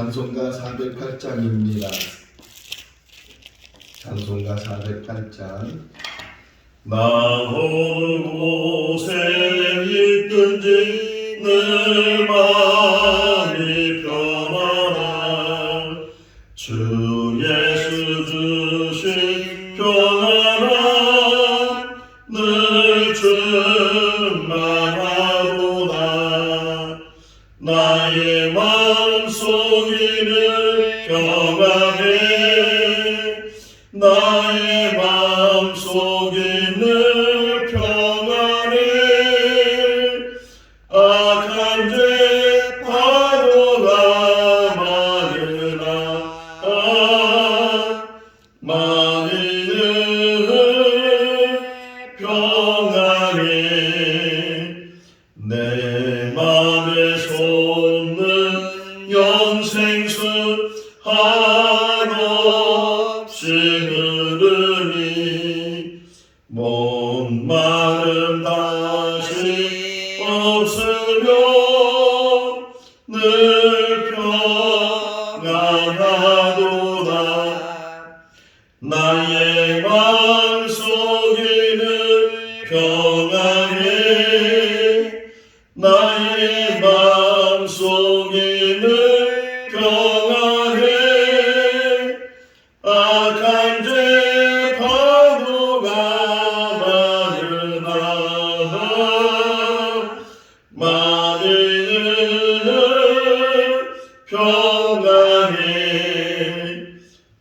찬송가 408장입니다. 찬송가 408장. 나 어느 곳에 있든지 늘 마음이 평안하 주 예수 주신 평안함 늘 충만하도다. 나의 마음속이 늘 평안해 나의 마음속이 늘 평안해 악한 죄 파도가 많으나 늘 평안해 내 맘에 솟는 영생수 한없이 흐르니 몸 마름 다시 없으며 늘 평안하도다. 나의 마음속이 늘 평안해 나의 마음속이 늘 평안해 악한 죄 파도가 많으나 늘 평안해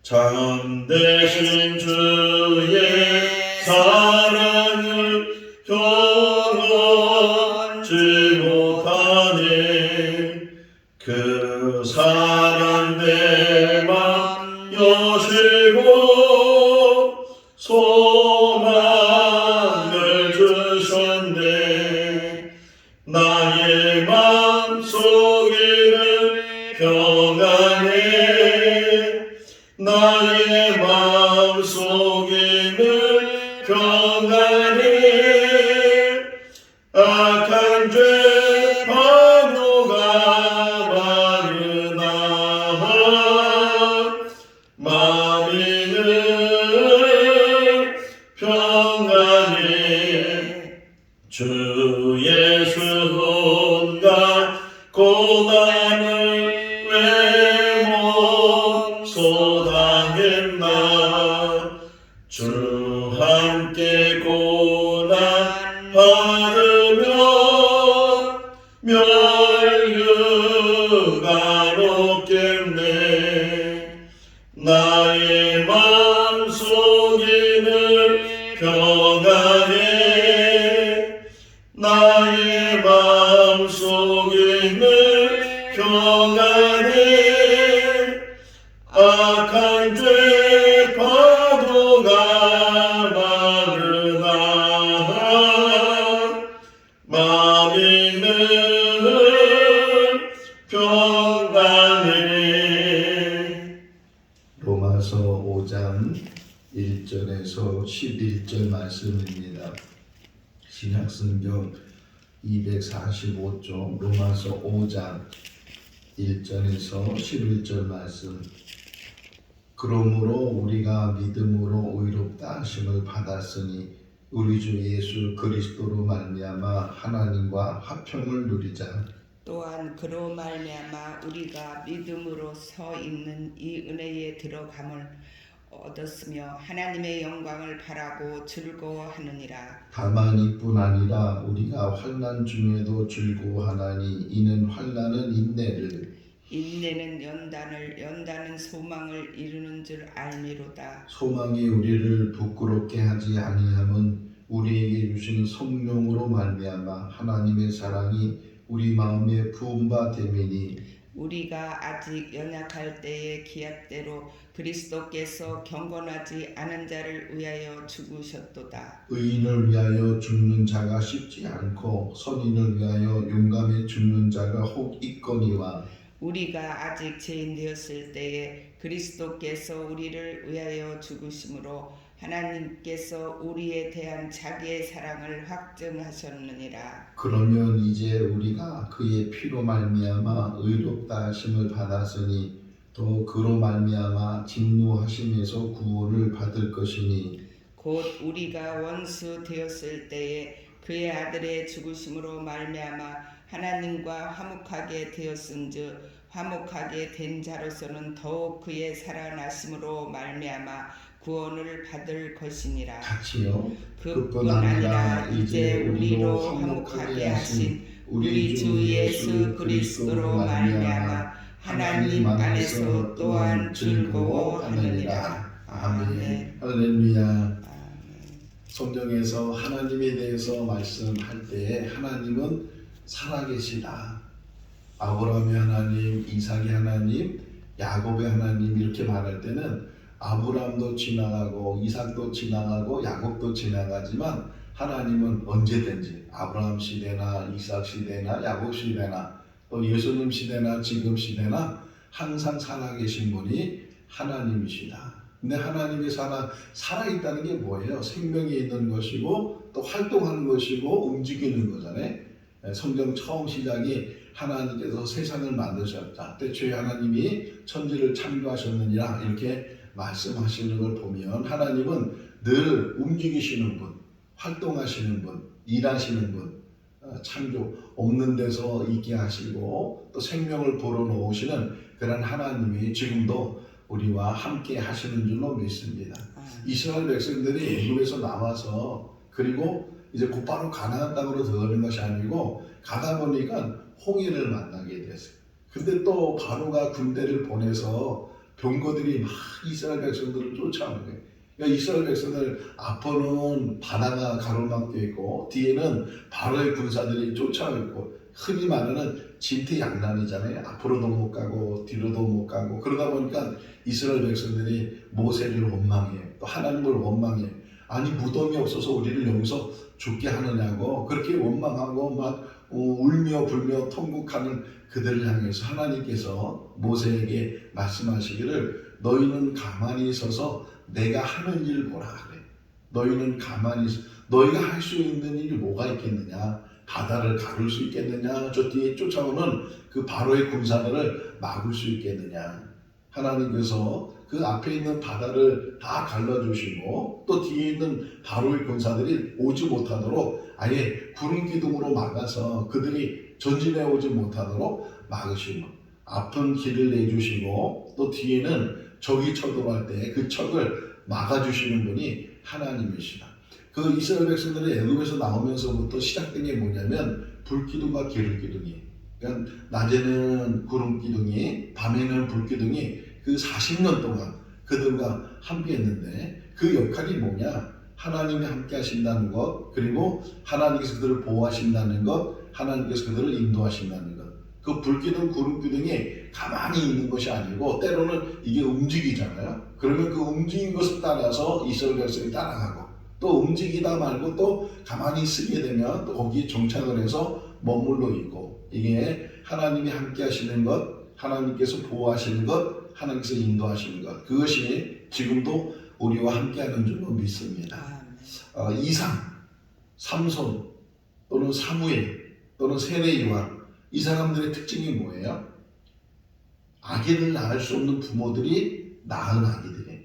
참되신 주의 사랑을 경험치 못하네 그 사랑 내 맘 여시고 소망을 주셨네 나의 마음속에는 평안해 나의 마음속에는 평안해 악한 죄 파도가 많으나 늘 평안해 주 예수 온갖 고난을 왜 몸소 당했나 주 함께 고난 받으며 멸류가 높겠네 나의 마음속에는 평안해 나의 마음속에는 평안해 악한 죄 파도가 많으나 늘 평안해 로마서 5장 1절에서 11절 말씀입니다. 신약성경 245쪽 로마서 5장 1절에서 11절 말씀. 그러므로 우리가 믿음으로 의롭다 하심을 받았으니 우리 주 예수 그리스도로 말미암아 하나님과 화평을 누리자. 또한 그로 말미암아 우리가 믿음으로 서 있는 이 은혜에 들어감을 얻었으며 하나님의 영광을 바라고 즐거워하느니라. 다만 이뿐 아니라 우리가 환난 중에도 즐거워하나니 이는 환난은 인내를 인내는 연단을 연단은 소망을 이루는 줄 알미로다. 소망이 우리를 부끄럽게 하지 아니함은 우리에게 주신 성령으로 말미암아 하나님의 사랑이 우리 마음에 부은 바 됨이니 우리가 아직 연약할 때의 기약대로 그리스도께서 경건하지 않은 자를 위하여 죽으셨도다. 의인을 위하여 죽는 자가 쉽지 않고 선인을 위하여 용감히 죽는 자가 혹 있거니와 우리가 아직 죄인 되었을 때에 그리스도께서 우리를 위하여 죽으심으로 하나님께서 우리에 대한 자기의 사랑을 확증하셨느니라. 그러면 이제 우리가 그의 피로 말미암아 의롭다 하심을 받았으니 또 그로 말미암아 진노하심에서 구원을 받을 것이니 곧 우리가 원수 되었을 때에 그의 아들의 죽으심으로 말미암아 하나님과 화목하게 되었은즉 화목하게 된 자로서는 더욱 그의 살아나심으로 말미암아 구원을 받을 것이니라. 같이요. 그뿐 아니라 이제 우리로 화목하게 하신 우리 주 예수 그리스도로 말미암아 하나님 안에서 또한 즐거워하느니라. 아멘. 할렐루야. 성경에서 하나님에 대해서 말씀할 때 하나님은 살아계시다. 아브라함의 하나님, 이삭의 하나님, 야곱의 하나님 이렇게 말할 때는 아브라함도 지나가고 이삭도 지나가고 야곱도 지나가지만 하나님은 언제든지 아브라함 시대나 이삭 시대나 야곱 시대나 또 예수님 시대나 지금 시대나 항상 살아계신 분이 하나님이시다. 근데 하나님이 살아있다는 게 뭐예요? 생명이 있는 것이고 또 활동하는 것이고 움직이는 거잖아요. 성경 처음 시작이 하나님께서 세상을 만드셨다. 태초에 하나님이 천지를 창조하셨느니라 이렇게 말씀하시는 걸 보면 하나님은 늘 움직이시는 분, 활동하시는 분, 일하시는 분, 창조 없는 데서 있게 하시고 또 생명을 불어넣으시는 그런 하나님이 지금도 우리와 함께 하시는 줄로 믿습니다. 이스라엘 백성들이 애굽에서 나와서 그리고 이제 곧바로 가나안 땅으로 들어가는 것이 아니고 가다 보니까 홍해를 만나게 됐어요. 근데 또 바로가 군대를 보내서 병거들이 막 이스라엘 백성들을 쫓아오는 거예요. 그러니까 이스라엘 백성들 앞으로는 바다가 가로막혀 있고 뒤에는 바로의 군사들이 쫓아오고 있고 흔히 말하는 진퇴양난이잖아요. 앞으로도 못 가고 뒤로도 못 가고 그러다 보니까 이스라엘 백성들이 모세를 원망해 또 하나님을 원망해. 아니 무덤이 없어서 우리를 여기서 죽게 하느냐고 그렇게 원망하고 막 울며 불며 통곡하는 그들을 향해서 하나님께서 모세에게 말씀하시기를 너희는 가만히 있어서 내가 하는 일을 보라 그래. 너희는 가만히 있어. 너희가 할 수 있는 일이 뭐가 있겠느냐. 바다를 가를 수 있겠느냐. 저 뒤에 쫓아오는 그 바로의 군사들을 막을 수 있겠느냐. 하나님께서 그 앞에 있는 바다를 다 갈라주시고 또 뒤에 있는 바로의 군사들이 오지 못하도록 아예 구름 기둥으로 막아서 그들이 전진해 오지 못하도록 막으시고 앞은 길을 내주시고 또 뒤에는 적이 쳐들어갈 때 그 척을 막아주시는 분이 하나님이시다. 그 이스라엘 백성들이 애굽에서 나오면서부터 시작된 게 뭐냐면 불기둥과 기름기둥이 그러니까 낮에는 구름기둥이 밤에는 불기둥이 그 40년 동안 그들과 함께 했는데 그 역할이 뭐냐? 하나님이 함께 하신다는 것 그리고 하나님께서 그들을 보호하신다는 것 하나님께서 그들을 인도하신다는 것 그 불기둥 구름기둥이 가만히 있는 것이 아니고 때로는 이게 움직이잖아요. 그러면 그 움직인 것을 따라서 이스라엘 백성이 따라가고 또 움직이다 말고 또 가만히 있게 되면 또 거기에 정착을 해서 머물러 있고 이게 하나님이 함께 하시는 것 하나님께서 보호하시는 것 하나님께서 인도하시는 것 그것이 지금도 우리와 함께하는 줄로 믿습니다. 이상, 삼손 또는 사무엘 또는 세례요한 이 사람들의 특징이 뭐예요? 아기를 낳을 수 없는 부모들이 낳은 아기들이에요.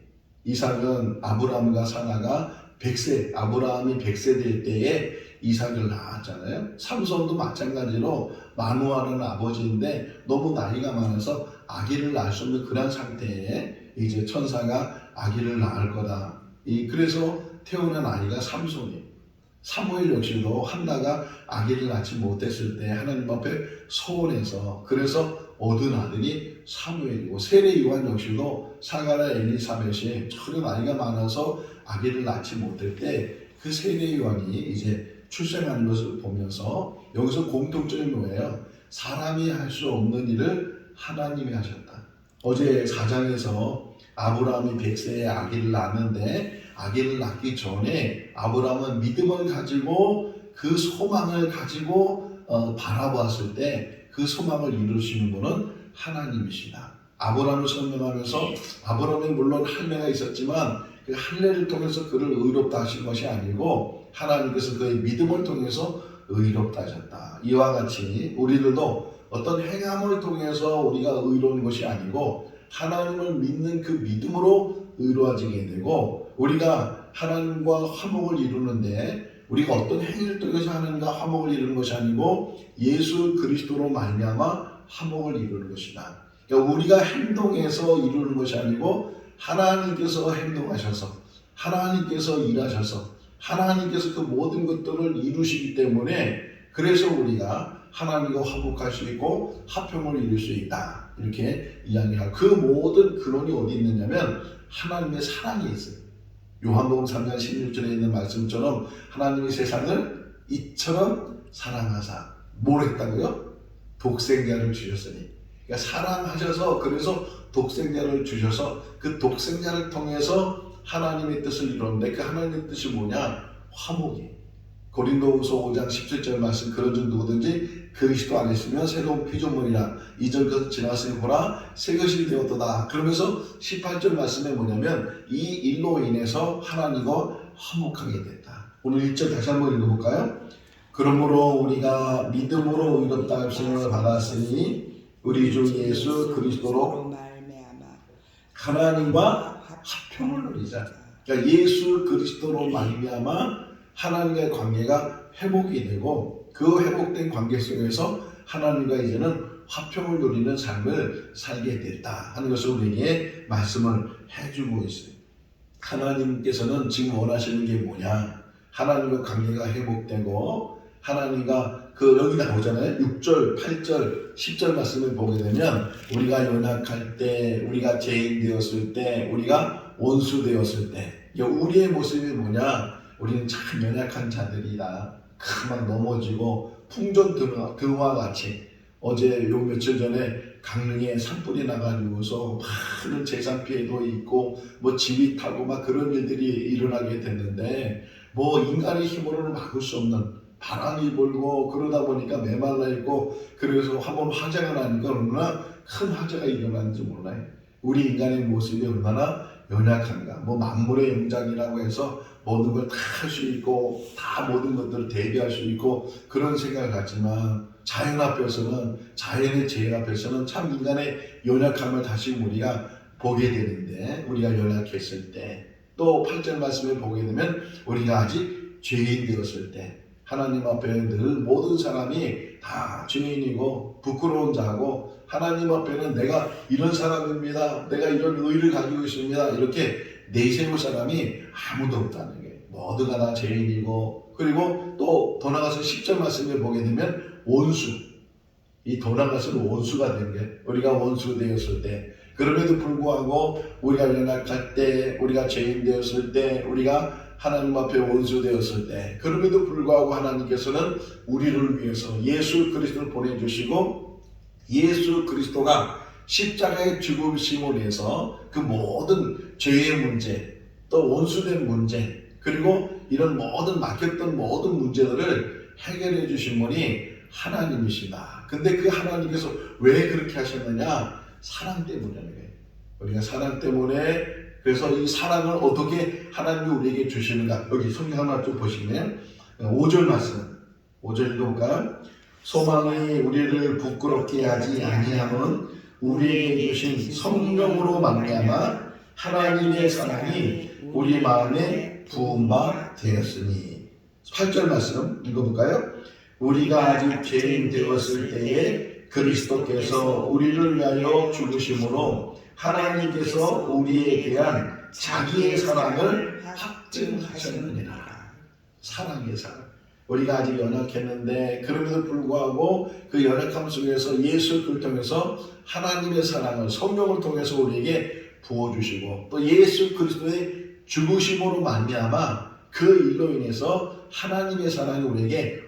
이삭은 아브라함과 사라가 100세 아브라함이 100세 될 때에 이삭을 낳았잖아요. 삼손도 마찬가지로 마누아라는 아버지인데 너무 나이가 많아서 아기를 낳을 수 없는 그런 상태에 이제 천사가 아기를 낳을 거다. 그래서 태어난 아이가 삼손이에요. 사무엘 역시도 한나가 아기를 낳지 못했을 때 하나님 앞에 서원해서 그래서 얻은 아들이 사무엘이고 세례 요한 역시도 사가랴 엘리사벳이 전혀 나이가 많아서 아기를 낳지 못할 때 그 세례 요한이 이제 출생하는 것을 보면서 여기서 공통점이 뭐예요? 사람이 할 수 없는 일을 하나님이 하셨다. 어제 4장에서 아브라함이 100세에 아기를 낳았는데 아기를 낳기 전에 아브라함은 믿음을 가지고 그 소망을 가지고 바라보았을 때 그 소망을 이루시는 분은 하나님이시다. 아브라함을 설명하면서 아브라함은 물론 할매가 있었지만 그 할례를 통해서 그를 의롭다 하신 것이 아니고 하나님께서 그의 믿음을 통해서 의롭다 하셨다. 이와 같이 우리들도 어떤 행함을 통해서 우리가 의로운 것이 아니고 하나님을 믿는 그 믿음으로 의로워지게 되고, 우리가 하나님과 화목을 이루는데 우리가 어떤 행위를 통해서 하나님과 화목을 이루는 것이 아니고 예수 그리스도로 말미암아 화목을 이루는 것이다. 그러니까 우리가 행동해서 이루는 것이 아니고 하나님께서 행동하셔서 하나님께서 일하셔서 하나님께서 그 모든 것들을 이루시기 때문에, 그래서 우리가 하나님과 화목할 수 있고 화평을 이룰 수 있다, 이렇게 이야기하고, 그 모든 근원이 어디 있느냐면 하나님의 사랑이 있어요. 요한복음 3장 16절에 있는 말씀처럼 하나님이 세상을 이처럼 사랑하사 뭘 했다고요? 독생자를 주셨으니. 그러니까 사랑하셔서, 그래서 독생자를 주셔서 그 독생자를 통해서 하나님의 뜻을 이루는데, 그 하나님의 뜻이 뭐냐? 화목이. 고린도후서 5장 17절 말씀, 그런즉 누구든지 그리스도 안에 있으면 새로운 피조물이라 이전 것은 지나갔으니 보라 새 것이 되었도다. 그러면서 18절 말씀에 뭐냐면 이 일로 인해서 하나님과 화목하게 됐다. 오늘 1절 다시 한번 읽어볼까요? 그러므로 우리가 믿음으로 의롭다 하심을 받았으니 우리 주 예수 그리스도로 하나님과 화평을 누리자. 그러니까 예수 그리스도로 말미암아 하나님과의 관계가 회복이 되고, 그 회복된 관계 속에서 하나님과 이제는 화평을 누리는 삶을 살게 됐다 하는 것을 우리에게 말씀을 해주고 있어요. 하나님께서는 지금 원하시는 게 뭐냐? 하나님과 관계가 회복되고, 하나님과 여기다 보잖아요. 6절, 8절, 10절 말씀을 보게 되면 우리가 연약할 때, 우리가 죄인 되었을 때, 우리가 원수 되었을 때, 우리의 모습이 뭐냐? 우리는 참 연약한 자들이다. 막 넘어지고 풍전 등화 같이, 어제 요 며칠 전에 강릉에 산불이 나가지고서 많은 재산 피해도 있고 뭐 집이 타고 막 그런 일들이 일어나게 됐는데, 뭐 인간의 힘으로는 막을 수 없는 바람이 불고 그러다 보니까 메말라 있고, 그래서 한번 화재가 나니까 얼마나 큰 화재가 일어나는지 몰라요. 우리 인간의 모습이 얼마나 연약한가. 뭐 만물의 영장이라고 해서 모든 걸 다 할 수 있고 다 모든 것들을 대비할 수 있고 그런 생각을 갖지만, 자연 앞에서는, 자연의 죄 앞에서는 참 인간의 연약함을 다시 우리가 보게 되는데, 우리가 연약했을 때, 또 8절 말씀을 보게 되면 우리가 아직 죄인 되었을 때, 하나님 앞에 늘 모든 사람이 다 죄인이고 부끄러운 자고, 하나님 앞에는 내가 이런 사람입니다, 내가 이런 의를 가지고 있습니다, 이렇게 내세울 사람이 아무도 없다는 게, 모두가 다 죄인이고, 그리고 또 더 나가서 10절 말씀을 보게 되면 원수, 이 더 나가서는 원수가 된 게, 우리가 원수 되었을 때, 그럼에도 불구하고 우리가 연약할 때, 우리가 죄인 되었을 때, 우리가 하나님 앞에 원수 되었을 때, 그럼에도 불구하고 하나님께서는 우리를 위해서 예수 그리스도를 보내주시고, 예수 그리스도가 십자가의 죽으심을 위해서 그 모든 죄의 문제, 또 원수된 문제, 그리고 이런 모든 막혔던 모든 문제들을 해결해 주신 분이 하나님이시다. 근데 그 하나님께서 왜 그렇게 하셨느냐? 사랑 때문이라는 거예요. 우리가 사랑 때문에, 그래서 이 사랑을 어떻게 하나님이 우리에게 주시는가? 여기 성경 하나 좀 보시면 5절 말씀, 5절 읽어볼까요? 소망이 우리를 부끄럽게 하지 아니함은 우리에게 주신 성령으로 말미암아 하나님의 사랑이 우리 마음에 부은 바 되었으니. 8절 말씀 읽어볼까요? 우리가 아직 죄인 되었을 때에 그리스도께서 우리를 위하여 죽으심으로 하나님께서 우리에 대한 자기의 사랑을 확증하셨느니라. 사랑의 사랑. 우리가 아직 연약했는데 그럼에도 불구하고 그 연약함 속에서 예수를 통해서 하나님의 사랑을 성령을 통해서 우리에게 부어주시고, 또 예수 그리스도의 죽으심으로 말미암아 그 일로 인해서 하나님의 사랑이 우리에게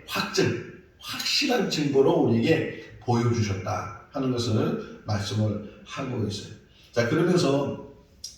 확실한 증거로 우리에게 보여주셨다 하는 것을 말씀을 하고 있어요. 자, 그러면서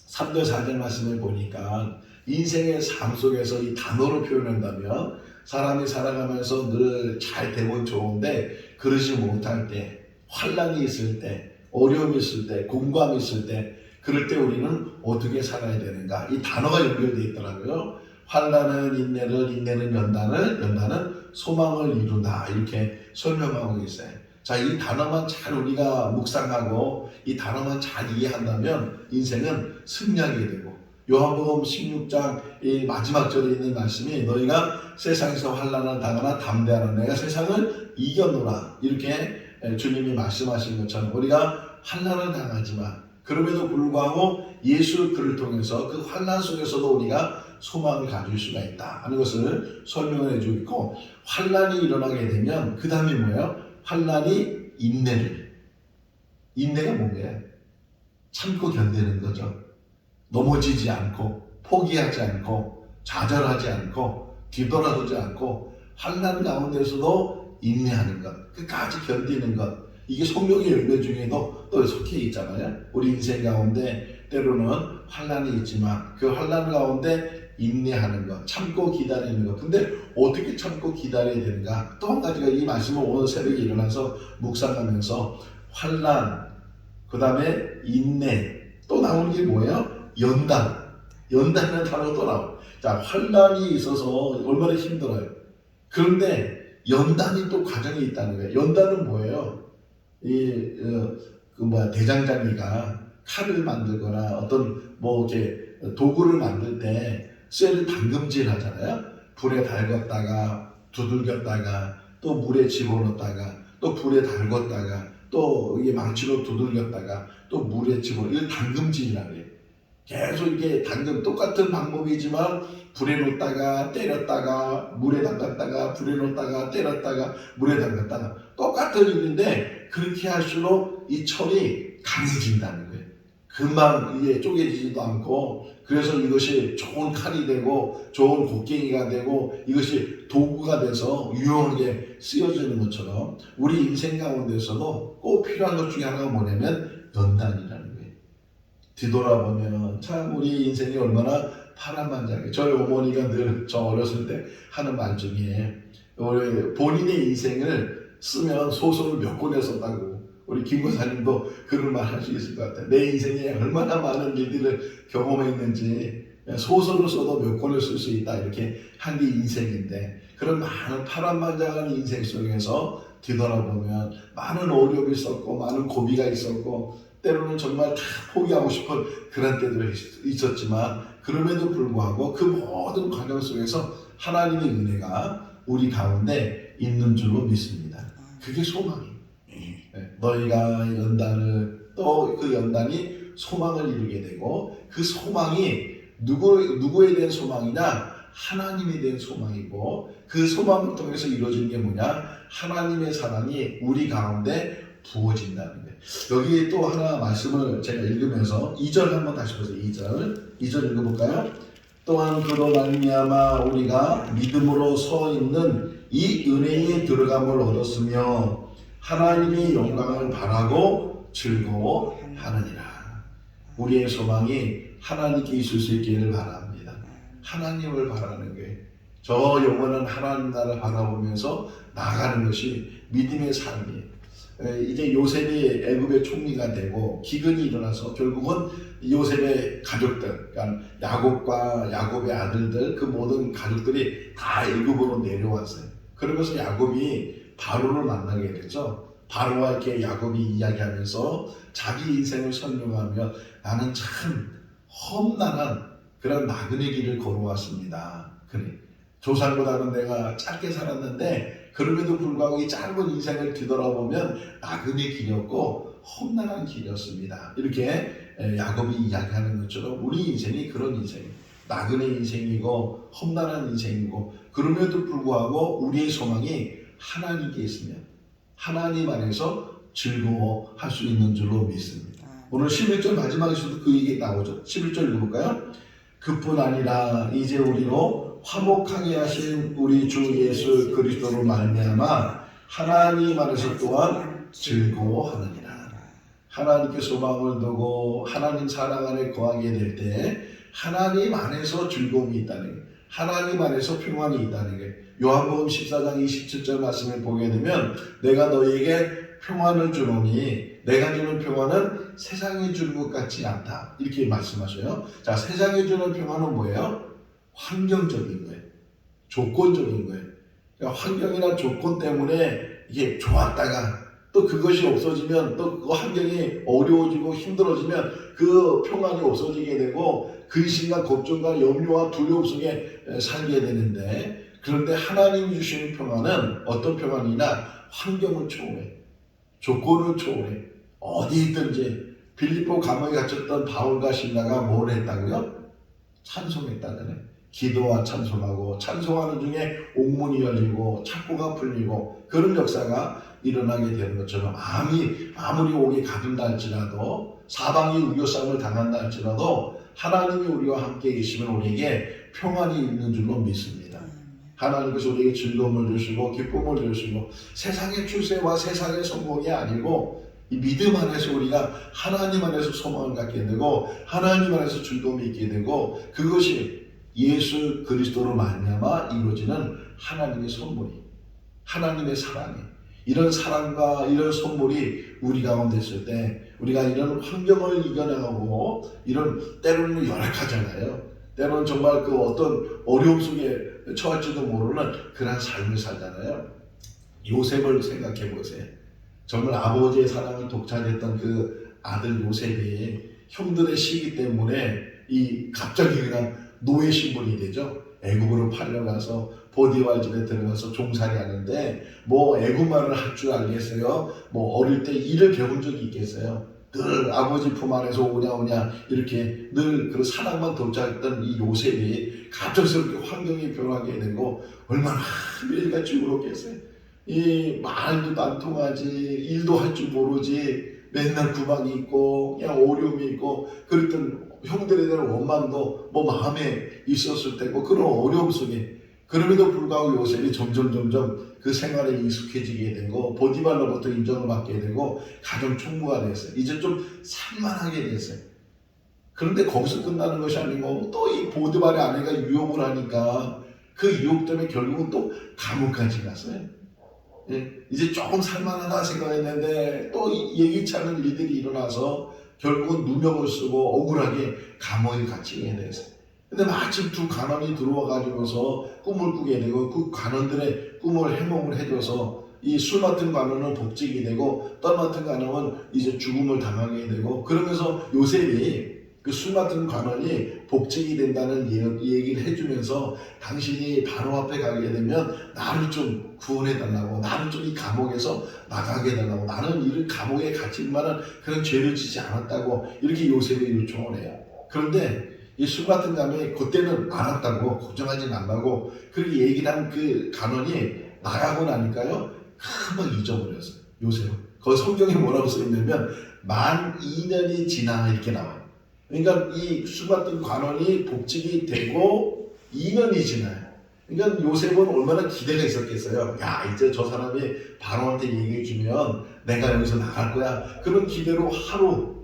3절 4절 말씀을 보니까 인생의 삶 속에서 이 단어로 표현한다면 사람이 살아가면서 늘 잘 되면 좋은데 그러지 못할 때, 환난이 있을 때, 어려움이 있을 때, 공감이 있을 때, 그럴 때 우리는 어떻게 살아야 되는가? 이 단어가 연결되어 있더라고요. 환난은 인내를, 인내는 연단을, 연단은 소망을 이룬다. 이렇게 설명하고 있어요. 자, 이 단어만 잘 우리가 묵상하고 이 단어만 잘 이해한다면 인생은 승리하게 되고, 요한복음 16장 이 마지막 절에 있는 말씀이 너희가 세상에서 환난을 당하나 담대하라. 내가 세상을 이겼노라. 이렇게 주님이 말씀하신 것처럼 우리가 환난을 당하지만 그럼에도 불구하고 예수 그를 통해서 그 환난 속에서도 우리가 소망을 가질 수가 있다 하는 것을 설명을 해주고 있고, 환난이 일어나게 되면 그 다음에 뭐예요? 환난이 인내가 뭔가요? 참고 견디는 거죠. 넘어지지 않고 포기하지 않고 좌절하지 않고 뒤돌아서지 않고 환난 가운데서도 인내하는 것, 끝까지 견디는 것, 이게 성령의 열매 중에도 또 속해 있잖아요. 우리 인생 가운데 때로는 환난이 있지만 그 환난 가운데 인내하는 것, 참고 기다리는 것. 근데 어떻게 참고 기다려야 되는가? 또 한 가지가 이 말씀을 오늘 새벽에 일어나서 묵상하면서 환난, 그 다음에 인내, 또 나오는 게 뭐예요? 연단이라는 단어가 또 나와요. 자, 환난이 있어서 얼마나 힘들어요. 그런데 연단이 또 과정이 있다는 거예요. 연단은 뭐예요? 대장장이가 칼을 만들거나 어떤 이렇게 도구를 만들 때 쇠를 담금질 하잖아요. 불에 달궜다가 두들겼다가 또 물에 집어넣었다가 또 불에 달궜다가 또 이게 망치로 두들겼다가 또 물에 집어넣어. 이걸 담금질이라고 해요. 계속 이게 똑같은 방법이지만 불에 놓다가 때렸다가 물에 담갔다가 불에 놓다가 때렸다가 물에 담갔다가 똑같은 일인데 그렇게 할수록 이 철이 강해진다는 거예요. 금방 이게 쪼개지지도 않고, 그래서 이것이 좋은 칼이 되고 좋은 곡괭이가 되고 이것이 도구가 돼서 유용하게 쓰여지는 것처럼 우리 인생 가운데서도 꼭 필요한 것 중에 하나가 뭐냐면 연단이라는 거예요. 뒤돌아보면 참 우리 인생이 얼마나 파란만장해. 저희 어머니가 늘 저 어렸을 때 하는 말 중에 본인의 인생을 쓰면 소설을 몇 권을 썼다고. 우리 김 고사님도 그런 말 할 수 있을 것 같아요. 내 인생에 얼마나 많은 일들을 경험했는지 소설을 써도 몇 권을 쓸 수 있다. 이렇게 한 게 인생인데, 그런 많은 파란만장한 인생 속에서 뒤돌아보면 많은 어려움이 있었고 많은 고비가 있었고 때로는 정말 다 포기하고 싶은 그런 때도 있었지만 그럼에도 불구하고 그 모든 과정 속에서 하나님의 은혜가 우리 가운데 있는 줄로 믿습니다. 그게 소망이에요. 너희가 연단을, 또 그 연단이 소망을 이루게 되고, 그 소망이 누구에 대한 소망이냐? 하나님에 대한 소망이고, 그 소망을 통해서 이루어지는 게 뭐냐? 하나님의 사랑이 우리 가운데 부어진다는 거예요. 여기 또 하나 말씀을 제가 읽으면서 2절 한번 다시 보세요. 2절 읽어볼까요? 또한 그로 말미암아 우리가 믿음으로 서 있는 이 은혜에 들어감을 얻었으며 하나님의 영광을 바라고 즐거워하느니라. 우리의 소망이 하나님께 있을 수 있기를 바랍니다. 하나님을 바라는 게, 저 영원한 하나님 나라를 바라보면서 나아가는 것이 믿음의 삶이에요. 이제 요셉이 애굽의 총리가 되고 기근이 일어나서 결국은 요셉의 가족들, 그러니까 야곱과 야곱의 아들들, 그 모든 가족들이 다 애굽으로 내려왔어요. 그러면서 야곱이 바로를 만나게 되죠. 바로와 이렇게 야곱이 이야기하면서 자기 인생을 설명하며 나는 참 험난한 그런 나그네 길을 걸어왔습니다. 그래, 조상보다는 내가 짧게 살았는데 그럼에도 불구하고 이 짧은 인생을 뒤돌아보면 나그네 길이었고 험난한 길이었습니다. 이렇게 야곱이 이야기하는 것처럼 우리 인생이 그런 인생이에요. 나그네 인생이고 험난한 인생이고, 그럼에도 불구하고 우리의 소망이 하나님께 있으면 하나님 안에서 즐거워할 수 있는 줄로 믿습니다. 오늘 11절 마지막에서도 그 얘기 나오죠. 11절 읽어볼까요? 그뿐 아니라 이제 우리로 화목하게 하신 우리 주 예수 그리스도로 말미암아 하나님 안에서 또한 즐거워하느니라. 하나님께 소망을 두고 하나님 사랑 안에 거하게 될 때 하나님 안에서 즐거움이 있다는 게, 하나님 안에서 평안이 있다는 게, 요한복음 14장 27절 말씀을 보게 되면 내가 너희에게 평안을 주노니 내가 주는 평화는 세상이 주는 것 같지 않다. 이렇게 말씀하셔요. 자, 세상이 주는 평화는 뭐예요? 환경적인 거예요. 조건적인 거예요. 그러니까 환경이나 조건 때문에 이게 좋았다가 또 그것이 없어지면 또 그 환경이 어려워지고 힘들어지면 그 평안이 없어지게 되고 근심과 걱정과 염려와 두려움 속에 살게 되는데, 그런데 하나님이 주시는 평안은 어떤 평안이냐? 환경을 초월해. 조건을 초월해. 어디 있든지. 빌립보 감옥에 갇혔던 바울과 실라가 뭘 했다고요? 찬송했다잖아요. 기도와 찬송하고 찬송하는 중에 옥문이 열리고 창고가 풀리고 그런 역사가 일어나게 되는 것처럼 아무리 옥에 가둔다 할지라도 사방이 우겨싸움을 당한다 할지라도 하나님이 우리와 함께 계시면 우리에게 평안이 있는 줄로 믿습니다. 하나님께서 우리에게 즐거움을 주시고 기쁨을 주시고 세상의 추세와 세상의 성공이 아니고 이 믿음 안에서 우리가 하나님 안에서 소망을 갖게 되고 하나님 안에서 즐거움이 있게 되고 그것이 예수 그리스도로 말미암아 이루어지는 하나님의 선물이, 하나님의 사랑이, 이런 사랑과 이런 선물이 우리 가운데 있을 때 우리가 이런 환경을 이겨나가고 이런 때로는 열악하잖아요. 때로는 정말 그 어떤 어려움 속에 처할지도 모르는 그런 삶을 살잖아요. 요셉을 생각해 보세요. 정말 아버지의 사랑을 독차지했던 그 아들 요셉이 형들의 시기 때문에 갑자기 그냥 노예 신분이 되죠. 애굽으로 팔려가서 보디발 집에 들어가서 종살이 하는데 뭐 애굽말을 할 줄 알겠어요? 뭐 어릴 때 일을 배운 적이 있겠어요? 늘 아버지 품 안에서 오냐 이렇게 늘 그 사랑만 독차지했던 이 요셉이 갑작스럽게 환경이 변하게 되고 얼마나 매일같이 울었겠어요. 이 말도 안 통하지, 일도 할 줄 모르지, 맨날 구박이 있고 그냥 어려움이 있고 그랬던 형들에 대한 원망도 뭐 마음에 있었을 때고 그런 어려움 속에, 그럼에도 불구하고 요셉이 점점 그 생활에 익숙해지게 되고 보디발로부터 인정을 받게 되고 가정 총무가 됐어요. 이제 좀 산만하게 됐어요. 그런데 거기서 끝나는 것이 아니고 또 이 보디발의 아내가 유혹을 하니까 그 유혹 때문에 결국은 또 감옥까지 갔어요. 이제 조금 살만하다 생각했는데 또 예기치 않은 일들이 일어나서 결국은 누명을 쓰고 억울하게 감옥에 갇히게 됐어요. 근데 마침 두 간원이 들어와 가지고서 꿈을 꾸게 되고 그 간원들의 꿈을 해몽을 해줘서 이 술 맡은 간원은 복직이 되고 떡 맡은 간원은 이제 죽음을 당하게 되고, 그러면서 요셉이 그 술 맡은 간원이 복직이 된다는 얘기를 해주면서 당신이 바로 앞에 가게 되면 나를 좀 구원해달라고, 나를 좀 이 감옥에서 나가게 해달라고, 나는 이 감옥에 갇힐 만한 그런 죄를 지지 않았다고 이렇게 요셉이 요청을 해요. 그런데 이 술 맡은 간원이 그때는 알았다고, 걱정하지 말라고 그렇게 얘기를 한 그 간원이 나가고 나니까요 금방 잊어버렸어요. 요셉은. 거기 성경에 뭐라고 써있냐면 만 2년이 지나 이렇게 나와요. 그러니까 이 술 맡은 간원이 복직이 되고 2년이 지나요. 그러니까 요셉은 얼마나 기대가 있었겠어요. 야, 이제 저 사람이 바로한테 얘기해주면 내가 여기서 나갈 거야. 그런 기대로 하루,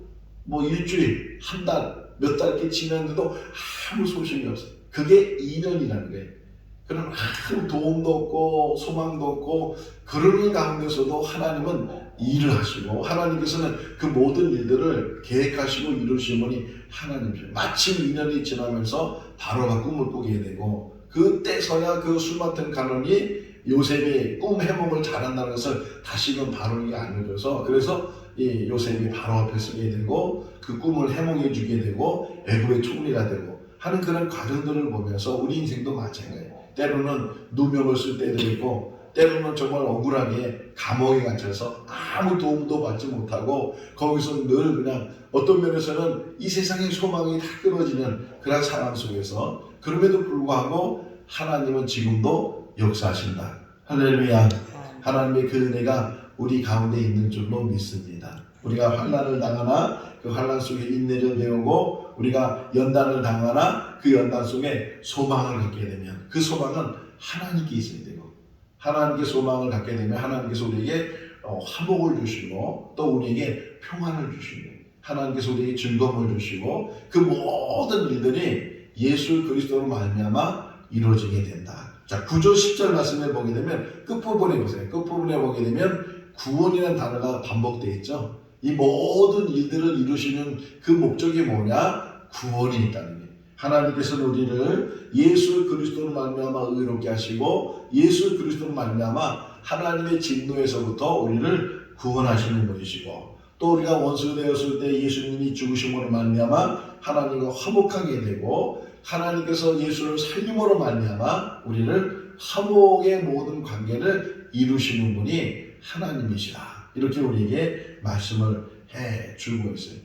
뭐 일주일, 한 달, 몇 달 이렇게 지났는데도 아무 소식이 없어요. 그게 2년이라는 거예요. 그럼 아무 도움도 없고 소망도 없고 그러는 가운데서도 하나님은 일을 하시고 하나님께서는 그 모든 일들을 계획하시고 이루시니 하나님이죠. 마침 2년이 지나면서 바로가 꿈을 꾸게 되고 그때서야 그 술 맡은 간원이 요셉이 꿈 해몽을 잘한다는 것을 다시금 바로에게 알려줘서, 그래서 이 요셉이 바로 앞에 서게 되고 그 꿈을 해몽해 주게 되고 애굽의 총리가 되고 하는 그런 과정들을 보면서 우리 인생도 마찬가지예요. 때로는 누명을 쓸 때도 있고 때로는 정말 억울하게 감옥에 갇혀서 아무 도움도 받지 못하고 거기서 늘 그냥 어떤 면에서는 이 세상의 소망이 다 끊어지는 그런 상황 속에서, 그럼에도 불구하고 하나님은 지금도 역사하신다. 할렐루야. 하나님의 그 은혜가 우리 가운데 있는 줄로 믿습니다. 우리가 환난을 당하나 그 환난 속에 인내를 배우고 우리가 연단을 당하나 그 연단 속에 소망을 갖게 되면 그 소망은 하나님께 있어야 되고, 하나님께 소망을 갖게 되면 하나님께서 우리에게 화복을 주시고 또 우리에게 평안을 주시고 하나님께서 우리에게 즐거움을 주시고 그 모든 일들이 예수 그리스도로 말미암아 이루어지게 된다. 자, 9절 10절 말씀을 보게 되면 끝부분에 보세요. 끝부분에 보게 되면 구원이라는 단어가 반복되어 있죠. 이 모든 일들을 이루시는 그 목적이 뭐냐? 구원이 있다는 거예요. 하나님께서는 우리를 예수 그리스도로 말미암아 의롭게 하시고 예수 그리스도로 말미암아 하나님의 진노에서부터 우리를 구원하시는 분이시고 또 우리가 원수 되었을 때 예수님이 죽으심으로 말미암아 하나님과 화목하게 되고 하나님께서 예수를 살림으로 말미암아 우리를 화목의 모든 관계를 이루시는 분이 하나님이시다. 이렇게 우리에게 말씀을 해 주고 있어요.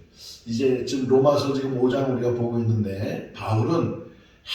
이제 지금 로마서 지금 5장 우리가 보고 있는데 바울은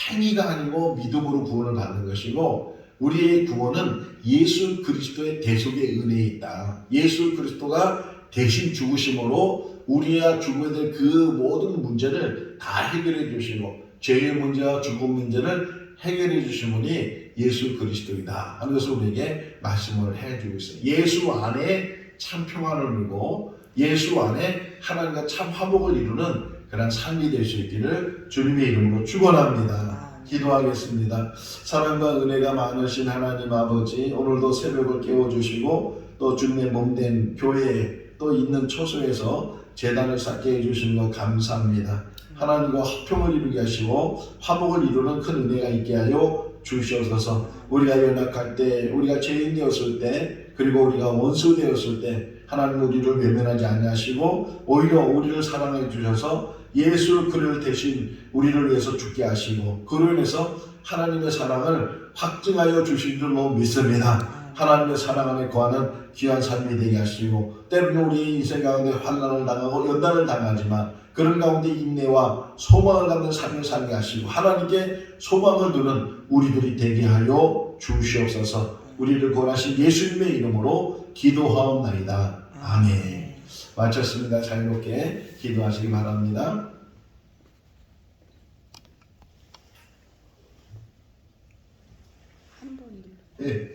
행위가 아니고 믿음으로 구원을 받는 것이고 우리의 구원은 예수 그리스도의 대속의 은혜에 있다. 예수 그리스도가 대신 죽으심으로 우리가 죽어야 될 그 모든 문제를 다 해결해 주시고 죄의 문제와 죽음 문제를 해결해 주신 분이 예수 그리스도이다 하는 것을 우리에게 말씀을 해주고 있어요. 예수 안에 참 평안을 누리고 예수 안에 하나님과 참 화목을 이루는 그런 삶이 될 수 있기를 주님의 이름으로 축원합니다. 기도하겠습니다. 사랑과 은혜가 많으신 하나님 아버지, 오늘도 새벽을 깨워주시고 또 주님의 몸된 교회에 또 있는 처소에서 제단을 쌓게 해주신 것 감사합니다. 하나님과 화평을 이루게 하시고 화목을 이루는 큰 은혜가 있게 하여 주시옵소서. 우리가 연약할 때, 우리가 죄인 되었을 때, 그리고 우리가 원수 되었을 때 하나님 우리를 외면하지 아니하시고 오히려 우리를 사랑해 주셔서 예수 그를 대신 우리를 위해서 죽게 하시고 그로 인해서 하나님의 사랑을 확증하여 주신 줄로 믿습니다. 하나님의 사랑 안에 거하는 귀한 삶이 되게 하시고 때로는 우리 인생 가운데 환난을 당하고 연단을 당하지만 그런 가운데 인내와 소망을 갖는 삶을 살게 하시고 하나님께 소망을 두는 우리들이 되게 하여 주시옵소서. 우리를 구원하신 예수님의 이름으로 기도하옵나이다. 아멘. 마쳤습니다. 자유롭게 기도하시기 바랍니다. 한 번. 네.